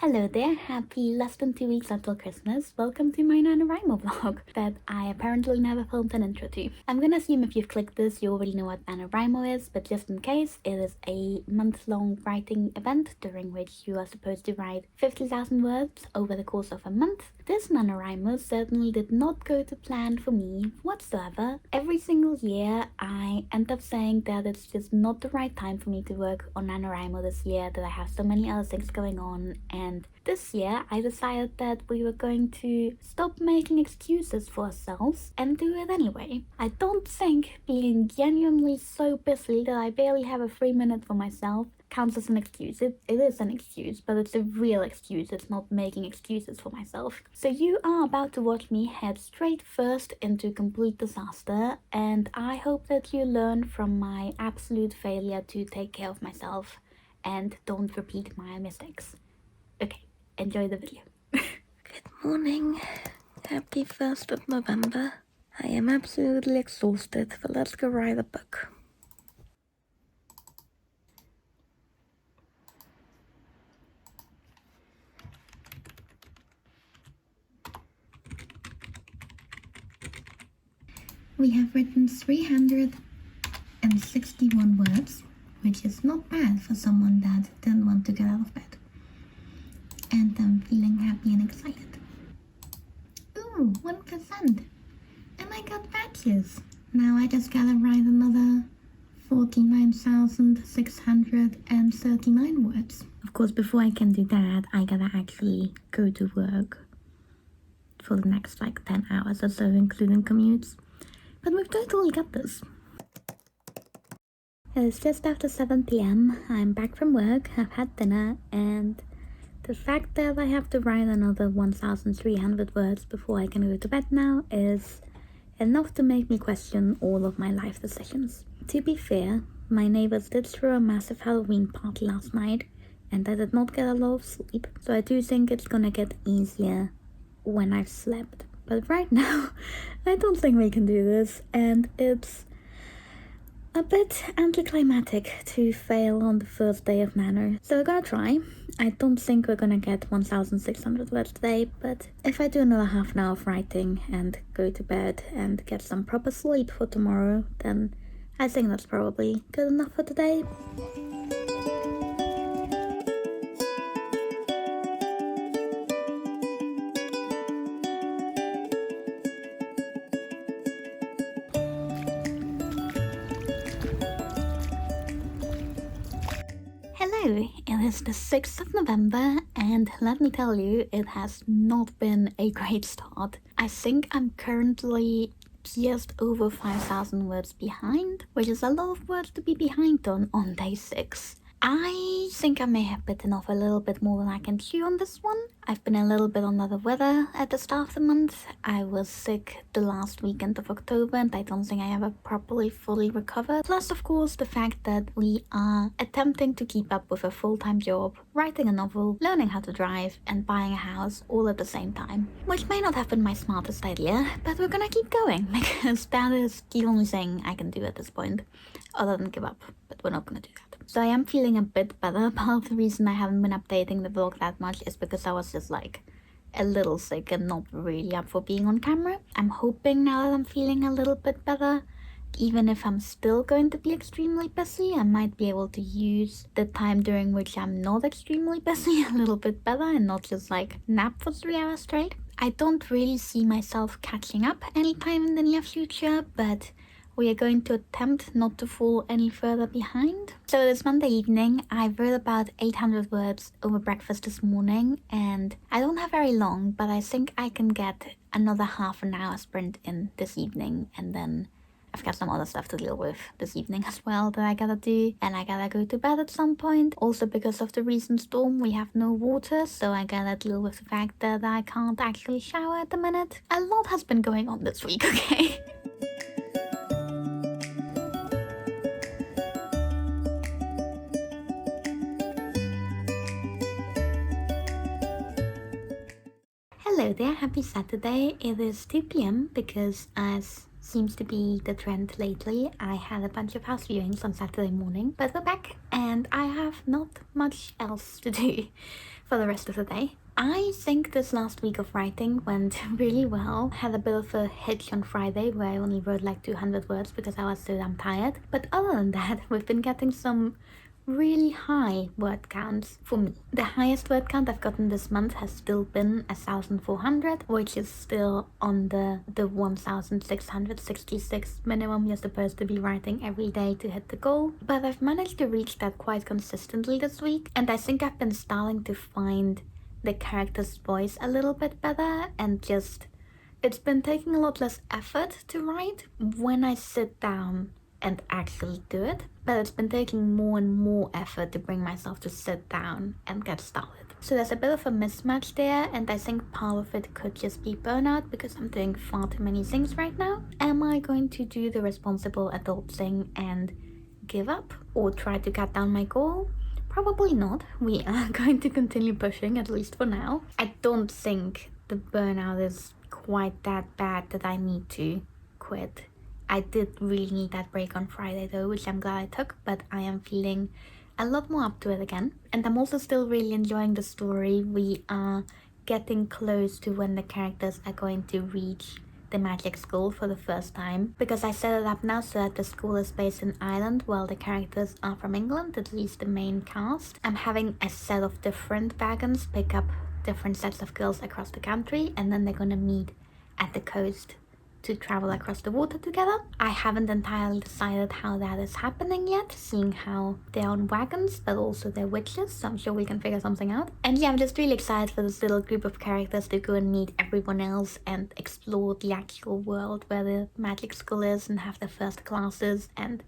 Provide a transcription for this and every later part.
Hello there, happy less than 2 weeks until Christmas. Welcome to my NaNoWriMo vlog that I apparently never filmed an intro to. I'm gonna assume if you've clicked this, you already know what NaNoWriMo is, but just in case, it is a month-long writing event during which you are supposed to write 50,000 words over the course of a month. This NaNoWriMo certainly did not go to plan for me whatsoever. Every single year, I end up saying that it's just not the right time for me to work on NaNoWriMo this year, that I have so many other things going on, and this year I decided that we were going to stop making excuses for ourselves and do it anyway. I don't think being genuinely so busy that I barely have a free minute for myself counts as an excuse. It is an excuse, but it's a real excuse. It's not making excuses for myself. So you are about to watch me head straight first into complete disaster, and I hope that you learn from my absolute failure to take care of myself and don't repeat my mistakes. Okay, enjoy the video. Good morning. Happy 1st of November. I am absolutely exhausted, but let's go write a book. We have written 361 words, which is not bad for someone that didn't want to get out of bed. And I'm feeling happy and excited. Ooh, 1%! And I got badges! Now I just gotta write another 49,639 words. Of course, before I can do that, I gotta actually go to work for the next 10 hours or so, including commutes. But we've totally got this. It's just after 7 p.m. I'm back from work, I've had dinner, and the fact that I have to write another 1,300 words before I can go to bed now is enough to make me question all of my life decisions. To be fair, my neighbors did throw a massive Halloween party last night, and I did not get a lot of sleep, so I do think it's gonna get easier when I've slept. But right now, I don't think we can do this, and it's a bit anticlimactic to fail on the first day of Nano. So we're gonna try. I don't think we're gonna get 1,600 words today, but if I do another half an hour of writing and go to bed and get some proper sleep for tomorrow, then I think that's probably good enough for today. Hello, it is the 6th of November, and let me tell you, it has not been a great start. I think I'm currently just over 5,000 words behind, which is a lot of words to be behind on day 6. I think I may have bitten off a little bit more than I can chew on this one. I've been a little bit under the weather at the start of the month. I was sick the last weekend of October, and I don't think I ever properly fully recovered. Plus, of course, the fact that we are attempting to keep up with a full-time job, writing a novel, learning how to drive, and buying a house all at the same time. Which may not have been my smartest idea, but we're gonna keep going, because that is the only thing I can do at this point, other than give up, but we're not gonna do that. So I am feeling a bit better. Part of the reason I haven't been updating the vlog that much is because I was just a little sick and not really up for being on camera. I'm hoping now that I'm feeling a little bit better, even if I'm still going to be extremely busy, I might be able to use the time during which I'm not extremely busy a little bit better and not just nap for 3 hours straight. I don't really see myself catching up anytime in the near future, but we are going to attempt not to fall any further behind. So this Monday evening, I wrote about 800 words over breakfast this morning, and I don't have very long, but I think I can get another half an hour sprint in this evening, and then I've got some other stuff to deal with this evening as well that I gotta do, and I gotta go to bed at some point. Also, because of the recent storm, we have no water, so I gotta deal with the fact that I can't actually shower at the minute. A lot has been going on this week, okay? Hello there, happy Saturday. It is 2 p.m. because, as seems to be the trend lately. I had a bunch of house viewings on Saturday morning, but we're back and I have not much else to do for the rest of the day. I think this last week of writing went really well. Had a bit of a hitch on Friday where I only wrote like 200 words because I was so damn tired. But other than that, we've been getting some really high word counts for me. The highest word count I've gotten this month has still been 1,400, which is still on the 1,666 minimum you're supposed to be writing every day to hit the goal. But I've managed to reach that quite consistently this week, and I think I've been starting to find the character's voice a little bit better, and just it's been taking a lot less effort to write when I sit down and actually do it, but it's been taking more and more effort to bring myself to sit down and get started. So there's a bit of a mismatch there, and I think part of it could just be burnout because I'm doing far too many things right now. Am I going to do the responsible adult thing and give up or try to cut down my goal? Probably not. We are going to continue pushing, at least for now. I don't think the burnout is quite that bad that I need to quit. I did really need that break on Friday though, which I'm glad I took, but I am feeling a lot more up to it again. And I'm also still really enjoying the story. We are getting close to when the characters are going to reach the magic school for the first time, because I set it up now so that the school is based in Ireland while the characters are from England, at least the main cast. I'm having a set of different wagons pick up different sets of girls across the country, and then they're gonna meet at the coast to travel across the water together. I haven't entirely decided how that is happening yet, seeing how they're on wagons but also they're witches, so I'm sure we can figure something out. And yeah, I'm just really excited for this little group of characters to go and meet everyone else and explore the actual world where the magic school is and have their first classes, and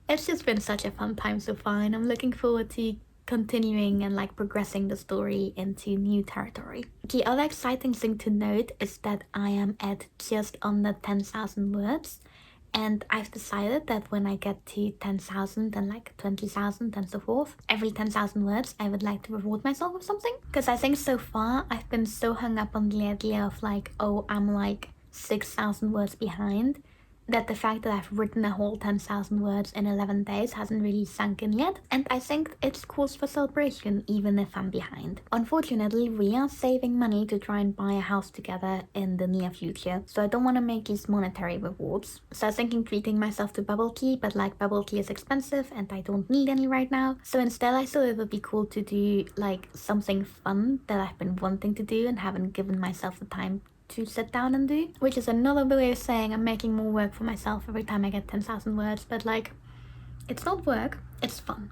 it's just been such a fun time so far, and I'm looking forward to continuing and like progressing the story into new territory. The other exciting thing to note is that I am at just under 10,000 words, and I've decided that when I get to 10,000 and like 20,000 and so forth, every 10,000 words I would like to reward myself with something, because I think so far I've been so hung up on the idea of like, oh, I'm like 6,000 words behind, that the fact that I've written a whole 10,000 words in 11 days hasn't really sunk in yet, and I think it's cause for celebration even if I'm behind. Unfortunately, we are saving money to try and buy a house together in the near future, so I don't want to make these monetary rewards. So I was thinking treating myself to bubble tea, but like bubble tea is expensive and I don't need any right now, so instead I thought it would be cool to do like something fun that I've been wanting to do and haven't given myself the time to sit down and do, which is another way of saying I'm making more work for myself every time I get 10,000 words, but like, it's not work, it's fun.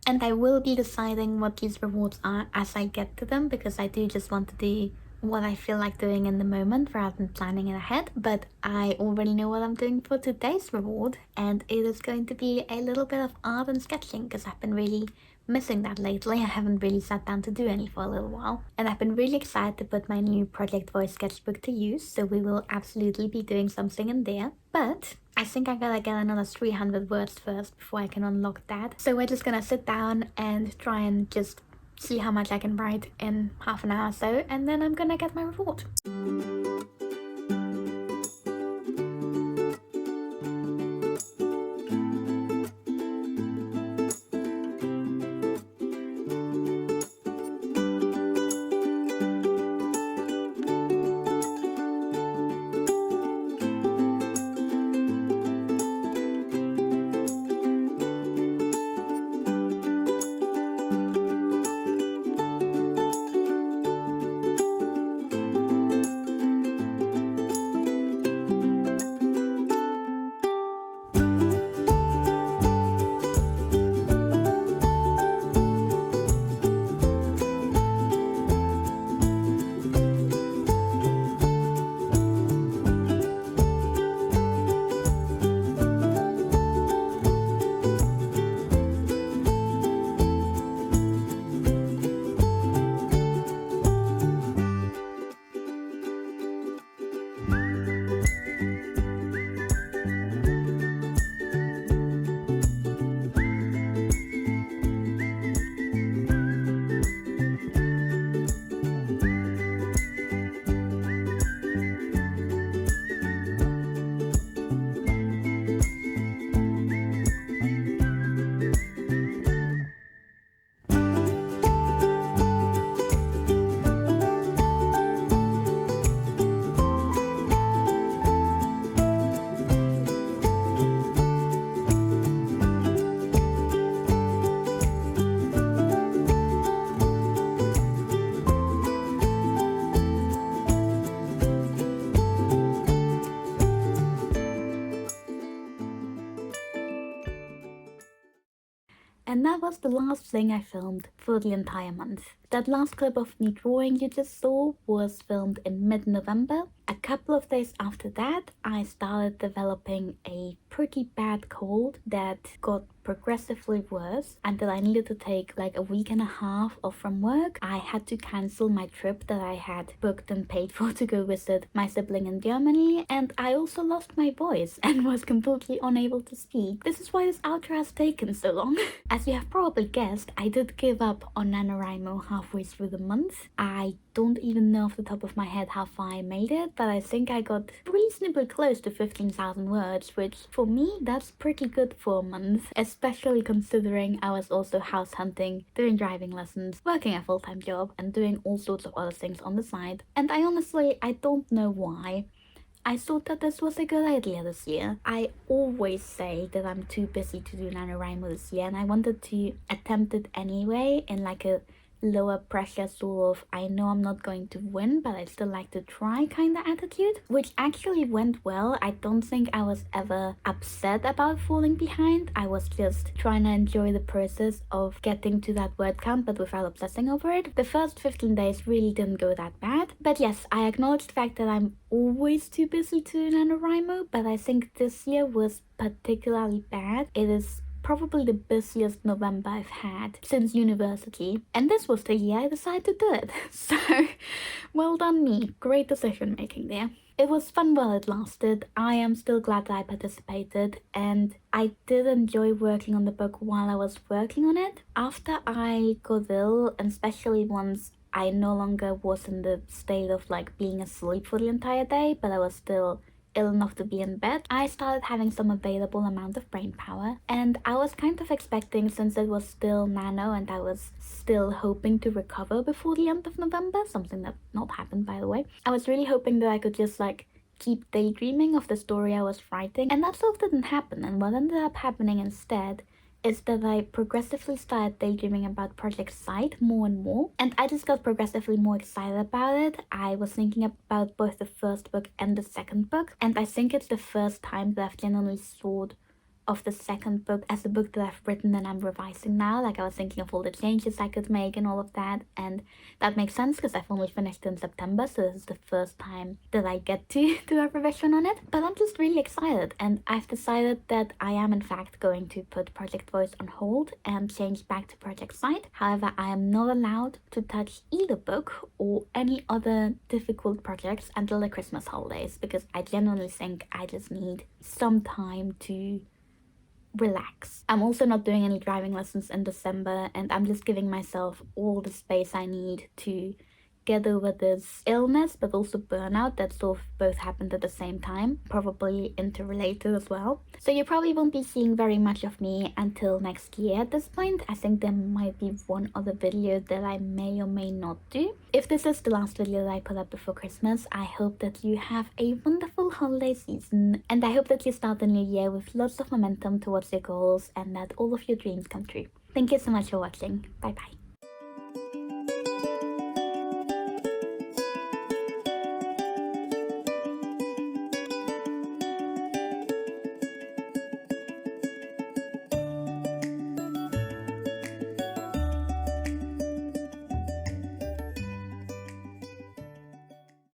And I will be deciding what these rewards are as I get to them, because I do just want to do what I feel like doing in the moment rather than planning it ahead. But I already know what I'm doing for today's reward, and it is going to be a little bit of art and sketching, because I've been really missing that lately. I haven't really sat down to do any for a little while, and I've been really excited to put my new Project Voice sketchbook to use, so we will absolutely be doing something in there. But I think I gotta get another 300 words first before I can unlock that, so we're just gonna sit down and try and just see how much I can write in half an hour or so, and then I'm gonna get my reward. And that was the last thing I filmed for the entire month. That last clip of me drawing you just saw was filmed in mid-November. A couple of days after that, I started developing a pretty bad cold that got progressively worse until I needed to take like a week and a half off from work. I had to cancel my trip that I had booked and paid for to go visit my sibling in Germany, and I also lost my voice and was completely unable to speak. This is why this outro has taken so long. As you have probably guessed, I did give up on NaNoWriMo halfway through the month. I don't even know off the top of my head how far I made it, but I think I got reasonably close to 15,000 words, which for me, that's pretty good for a month, especially considering I was also house hunting, doing driving lessons, working a full-time job, and doing all sorts of other things on the side. And I don't know why. I thought that this was a good idea this year. I always say that I'm too busy to do NaNoWriMo this year, and I wanted to attempt it anyway in like a lower pressure sort of I know I'm not going to win but I still like to try kind of attitude, which actually went well. I don't think I was ever upset about falling behind. I was just trying to enjoy the process of getting to that word count but without obsessing over it. The first 15 days really didn't go that bad, but yes, I acknowledge the fact that I'm always too busy to do NaNoWriMo, but I think this year was particularly bad. It is probably the busiest November I've had since university, and this was the year I decided to do it. So, well done me. Great decision making there. It was fun while it lasted. I am still glad that I participated, and I did enjoy working on the book while I was working on it. After I got ill, and especially once I no longer was in the state of like being asleep for the entire day, but I was still ill enough to be in bed, I started having some available amount of brain power, and I was kind of expecting, since it was still nano and I was still hoping to recover before the end of November, something that not happened by the way, I was really hoping that I could just like keep daydreaming of the story I was writing, and that sort of didn't happen. And what ended up happening instead is that I progressively started daydreaming about Project Sight more and more, and I just got progressively more excited about it. I was thinking about both the first book and the second book, and I think it's the first time that I've genuinely thought of the second book as a book that I've written and I'm revising now. Like, I was thinking of all the changes I could make and all of that, and that makes sense because I've only finished in September, so this is the first time that I get to do a revision on it. But I'm just really excited, and I've decided that I am in fact going to put Project Voice on hold and change back to Project Sight. However, I am not allowed to touch either book or any other difficult projects until the Christmas holidays, because I genuinely think I just need some time to relax. I'm also not doing any driving lessons in December, and I'm just giving myself all the space I need to get over this illness but also burnout that sort of both happened at the same time, probably interrelated as well. So you probably won't be seeing very much of me until next year at this point. I think there might be one other video that I may or may not do. If this is the last video that I put up before Christmas, I hope that you have a wonderful holiday season, and I hope that you start the new year with lots of momentum towards your goals and that all of your dreams come true. Thank you so much for watching. Bye bye.